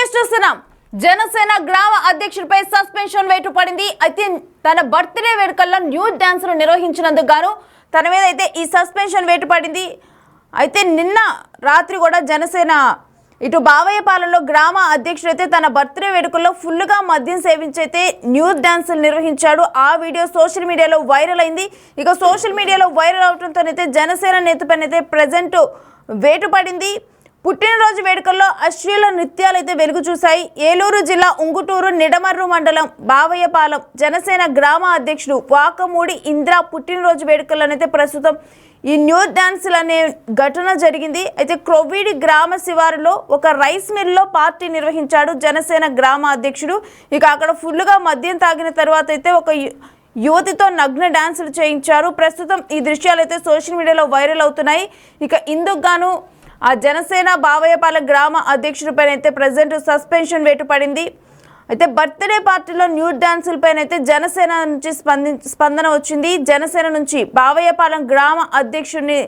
Latest చూస్తున్నాం. జనసేన గ్రామ అధ్యక్షుడిపై suspension వేటు పడింది. అయితే తన బర్త్డే వేడుకల్లో న్యూడ్ డాన్సులు నిర్వహించినందుకు గాను తన మీద అయితే ఈ సస్పెన్షన్ వేటు పడింది. అయితే నిన్న రాత్రి కూడా జనసేన ఇటు బావయ్యపాలెంలో గ్రామ అధ్యక్షుడు అయితే తన బర్త్డే వేడుకల్లో ఫుల్గా మద్యం సేవించి అయితే న్యూడ్ డాన్సులు నిర్వహించాడు. ఆ వీడియో సోషల్ మీడియాలో వైరల్ అయింది. ఇక సోషల్ మీడియాలో వైరల్ అవడంతోనైతే జనసేన నేతపైన అయితే ప్రజెంట్ వేటు పడింది. పుట్టినరోజు వేడుకల్లో అశ్లీల నృత్యాలు అయితే వెలుగు చూశాయి. ఏలూరు జిల్లా ఉంగుటూరు నిడమర్రు మండలం బావయ్యపాలెం జనసేన గ్రామ అధ్యక్షుడు వాకమూడి ఇంద్ర పుట్టినరోజు వేడుకల్లోనైతే ప్రస్తుతం ఈ న్యూడ్ డాన్సులు అనే ఘటన జరిగింది. అయితే క్రొవ్విడి గ్రామ శివారులో ఒక రైస్ మిల్లో పార్టీ నిర్వహించాడు జనసేన గ్రామ అధ్యక్షుడు. ఇక అక్కడ ఫుల్గా మద్యం తాగిన తర్వాత అయితే ఒక యువతితో నగ్న డాన్సులు చేయించారు. ప్రస్తుతం ఈ దృశ్యాలు అయితే సోషల్ మీడియాలో వైరల్ అవుతున్నాయి. ఇక ఇందుకు గాను ఆ జనసేన బావయ్యపాలెం గ్రామ అధ్యక్షుడిపైన అయితే ప్రజెంట్ సస్పెన్షన్ వేటు పడింది. అయితే బర్త్డే పార్టీలో న్యూడ్ డాన్సులపైన అయితే జనసేన నుంచి స్పందన వచ్చింది. జనసేన నుంచి బావయ్యపాలెం గ్రామ అధ్యక్షుడిని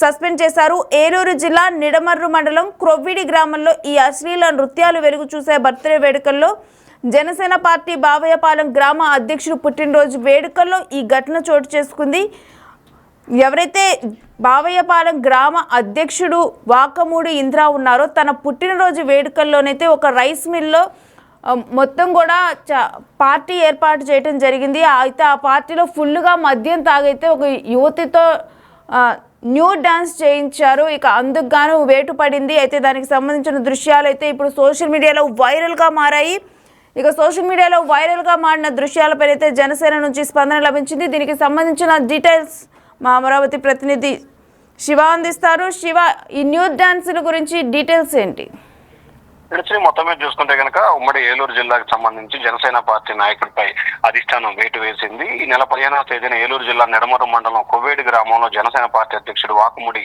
సస్పెండ్ చేశారు. ఏలూరు జిల్లా నిడమర్రు మండలం క్రొవ్విడి గ్రామంలో ఈ అశ్లీల నృత్యాలు వెలుగు చూసే బర్త్డే వేడుకల్లో జనసేన పార్టీ బావయ్యపాలెం గ్రామ అధ్యక్షుడు పుట్టినరోజు వేడుకల్లో ఈ ఘటన చోటు చేసుకుంది. ఎవరైతే బావయ్యపాలెం గ్రామ అధ్యక్షుడు వాకమూడి ఇంద్ర ఉన్నారో తన పుట్టినరోజు వేడుకల్లోనైతే ఒక రైస్ మిల్లో మొత్తం కూడా పార్టీ ఏర్పాటు చేయడం జరిగింది. అయితే ఆ పార్టీలో ఫుల్గా మద్యం తాగైతే ఒక యువతితో న్యూడ్ డాన్స్ చేయించారు. ఇక అందుకు గాను వేటు పడింది. అయితే దానికి సంబంధించిన దృశ్యాలు అయితే ఇప్పుడు సోషల్ మీడియాలో వైరల్గా మారాయి. ఇక సోషల్ మీడియాలో వైరల్గా మారిన దృశ్యాలపై అయితే జనసేన నుంచి స్పందన లభించింది. దీనికి సంబంధించిన డీటెయిల్స్ మా అమరావతి ప్రతినిధి శివ అందిస్తారు. శివ, ఈ న్యూడ్ డాన్సుల గురించి డీటెయిల్స్ ఏంటి? మొత్తం మీద చూసుకుంటే కనుక ఉమ్మడి ఏలూరు జిల్లాకు సంబంధించి జనసేన పార్టీ నాయకుడిపై అధిష్టానం వేటు వేసింది. ఈ నెల 15వ తేదీన ఏలూరు జిల్లా నిడమర్రు మండలం కొవ్వేడి గ్రామంలో జనసేన పార్టీ అధ్యక్షుడు వాకముడి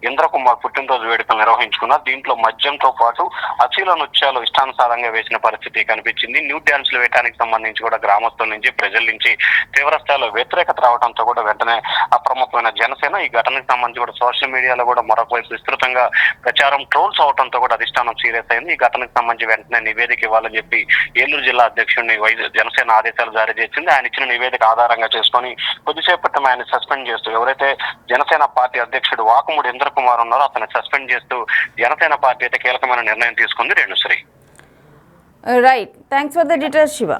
ఇంద్రకుమార్ పుట్టినరోజు వేడుకలు నిర్వహించుకున్నారు. దీంట్లో మద్యంతో పాటు అశ్లీల నృత్యాలు ఇష్టానుసారంగా వేసిన పరిస్థితి కనిపించింది. న్యూడ్ డాన్సులు వేయడానికి సంబంధించి కూడా గ్రామస్తుల నుంచి ప్రజల నుంచి తీవ్ర స్థాయిలో వ్యతిరేకత రావడంతో కూడా వెంటనే అప్రమత్తమైన జనసేన ఈ ఘటనకు సంబంధించి కూడా సోషల్ మీడియాలో కూడా మరొక వైపు విస్తృతంగా ప్రచారం ట్రోల్స్ అవడంతో కూడా అధిష్టానం సీరియస్ అయింది. ఈ ఘటనకు సంబంధించి వెంటనే నివేదిక ఇవ్వాలని చెప్పి ఏలూరు జిల్లా అధ్యక్షుడిని జనసేన ఆదేశాలు జారీ చేసింది. ఆయన ఇచ్చిన నివేదిక ఆధారంగా చేసుకొని కొద్దిసేపటి ఆయన సస్పెండ్ చేస్తూ ఎవరైతే జనసేన పార్టీ అధ్యక్షుడు వాకముడి ఇంద్రకుమార్ ఉన్నారో అతన్ని సస్పెండ్ చేస్తూ జనసేన పార్టీ అయితే కీలకమైన నిర్ణయం తీసుకుంది. Renusri. Right, thanks for the details Shiva.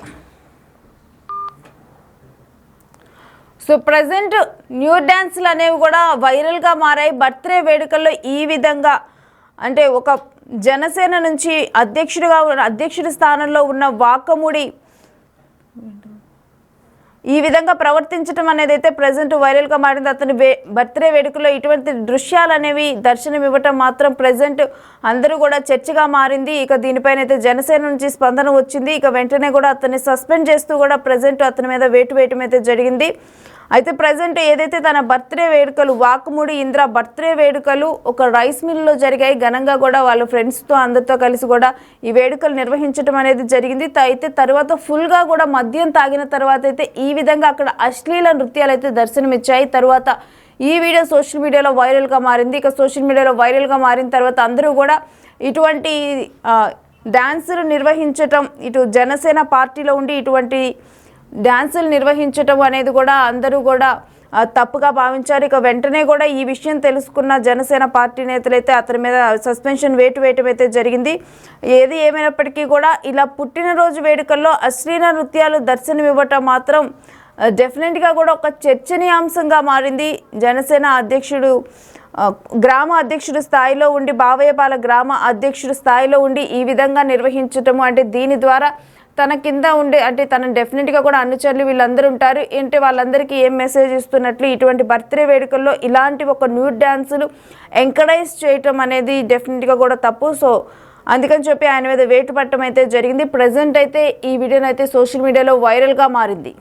So present nude డాన్సులు అనేవి కూడా వైరల్గా మారాయి. బర్త్డే వేడుకల్లో ఈ విధంగా అంటే ఒక జనసేన నుంచి అధ్యక్షుడి స్థానంలో ఉన్న వాకముడి ఈ విధంగా ప్రవర్తించడం అనేది అయితే ప్రజెంట్ వైరల్గా మారింది. అతని బర్త్డే వేడుకలో ఇటువంటి దృశ్యాలు అనేవి దర్శనం ఇవ్వటం మాత్రం ప్రజెంట్ అందరూ కూడా చర్చగా మారింది. ఇక దీనిపైన అయితే జనసేన నుంచి స్పందన వచ్చింది. ఇక వెంటనే కూడా అతన్ని సస్పెండ్ చేస్తూ కూడా ప్రజెంట్ అతని మీద వేటు వేయటం అయితే జరిగింది. అయితే ప్రజెంట్ ఏదైతే తన బర్త్డే వేడుకలు వాకముడి ఇంద్ర బర్త్డే వేడుకలు ఒక రైస్ మిల్లో జరిగాయి. ఘనంగా కూడా వాళ్ళ ఫ్రెండ్స్తో అందరితో కలిసి కూడా ఈ వేడుకలు నిర్వహించడం అనేది జరిగింది. అయితే తర్వాత ఫుల్గా కూడా మద్యం తాగిన తర్వాత అయితే ఈ విధంగా అక్కడ అశ్లీల నృత్యాలు అయితే దర్శనమిచ్చాయి. తర్వాత ఈ వీడియో సోషల్ మీడియాలో వైరల్గా మారింది. ఇక సోషల్ మీడియాలో వైరల్గా మారిన తర్వాత అందరూ కూడా ఇటువంటి డాన్సులు నిర్వహించటం, ఇటు జనసేన పార్టీలో ఉండి ఇటువంటి డాన్సులు నిర్వహించటం అనేది కూడా అందరూ కూడా తప్పుగా భావించారు. ఇక వెంటనే కూడా ఈ విషయం తెలుసుకున్న జనసేన పార్టీ నేతలైతే అతని మీద సస్పెన్షన్ వేటు వేయటం అయితే జరిగింది. ఏది ఏమైనప్పటికీ కూడా ఇలా పుట్టినరోజు వేడుకల్లో అశ్లీల నృత్యాలు దర్శనమివ్వటం మాత్రం డెఫినెట్గా కూడా ఒక చర్చనీయాంశంగా మారింది. జనసేన అధ్యక్షుడు గ్రామ అధ్యక్షుడు స్థాయిలో ఉండి బావయ్యపాలెం గ్రామ అధ్యక్షుడు స్థాయిలో ఉండి ఈ విధంగా నిర్వహించటము అంటే దీని ద్వారా తన కింద ఉండే అంటే తన డెఫినెట్గా కూడా అనుచరులు వీళ్ళందరూ ఉంటారు. ఏంటి వాళ్ళందరికీ ఏం మెసేజ్ ఇస్తున్నట్లు ఇటువంటి బర్త్డే వేడుకల్లో ఇలాంటి ఒక న్యూడ్ డాన్సులు ఎంకరేజ్ చేయటం అనేది డెఫినెట్గా కూడా తప్పు. సో అందుకని చెప్పి ఆయన మీద వేటు పట్టడం అయితే జరిగింది. ప్రజెంట్ అయితే ఈ వీడియోనైతే సోషల్ మీడియాలో వైరల్గా మారింది.